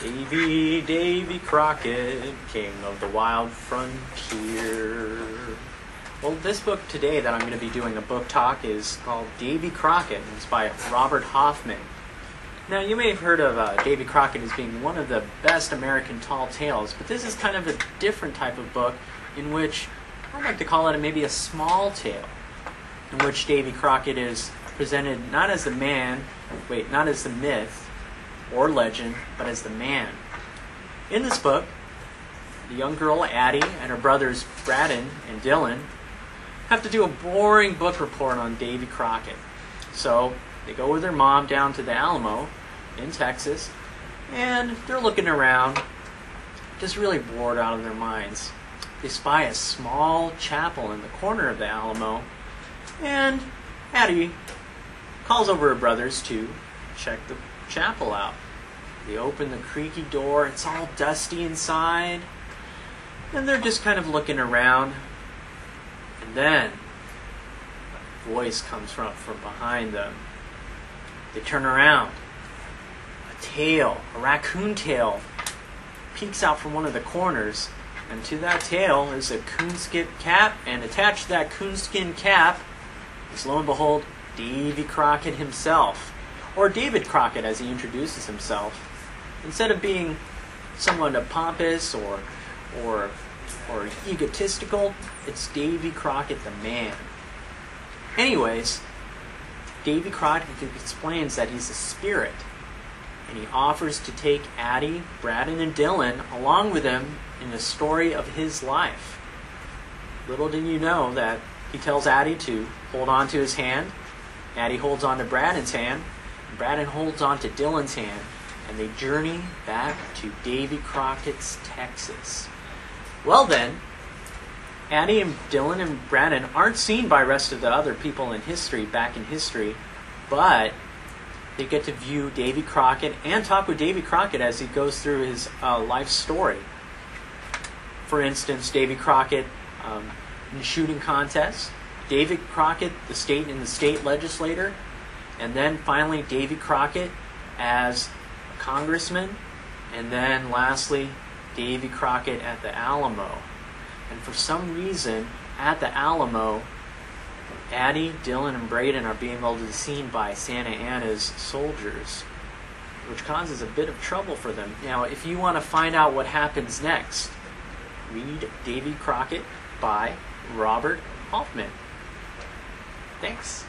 Davy Crockett, king of the wild frontier. Well, this book today that I'm going to be doing a book talk is called Davy Crockett. It's by Robert Hollmann. Now, you may have heard of Davy Crockett as being one of the best American tall tales, but this is kind of a different type of book in which I like to call it maybe a small tale, in which Davy Crockett is presented not as the myth or legend, but as the man. In this book, the young girl Addie and her brothers Braden and Dylan have to do a boring book report on Davy Crockett. So they go with their mom down to the Alamo in Texas, and they're looking around, just really bored out of their minds. They spy a small chapel in the corner of the Alamo, and Addie calls over her brothers to check the chapel out. They open the creaky door, it's all dusty inside, and they're just kind of looking around, and then a voice comes from behind them. They turn around. A raccoon tail, peeks out from one of the corners, and to that tail is a coonskin cap, and attached to that coonskin cap is, lo and behold, Davy Crockett himself, or David Crockett as he introduces himself. Instead of being somewhat pompous or egotistical, it's Davy Crockett the man. Anyways, Davy Crockett explains that he's a spirit, and he offers to take Addie, Braden, and Dylan along with him in the story of his life. Little did you know that he tells Addie to hold on to his hand, Addie holds on to Braden's hand, and Braden holds on to Dylan's hand, and they journey back to Davy Crockett's Texas. Well then, Addie and Dylan and Braden aren't seen by the rest of the other people in history, back in history, but they get to view Davy Crockett and talk with Davy Crockett as he goes through his life story. For instance, Davy Crockett in shooting contests, Davy Crockett, the state legislator, and then finally Davy Crockett as a congressman, and then lastly Davy Crockett at the Alamo. And for some reason, at the Alamo, Addie, Dylan, and Braden are being able to be seen by Santa Anna's soldiers, which causes a bit of trouble for them. Now, if you want to find out what happens next, read Davy Crockett by Robert Hollmann. Thanks.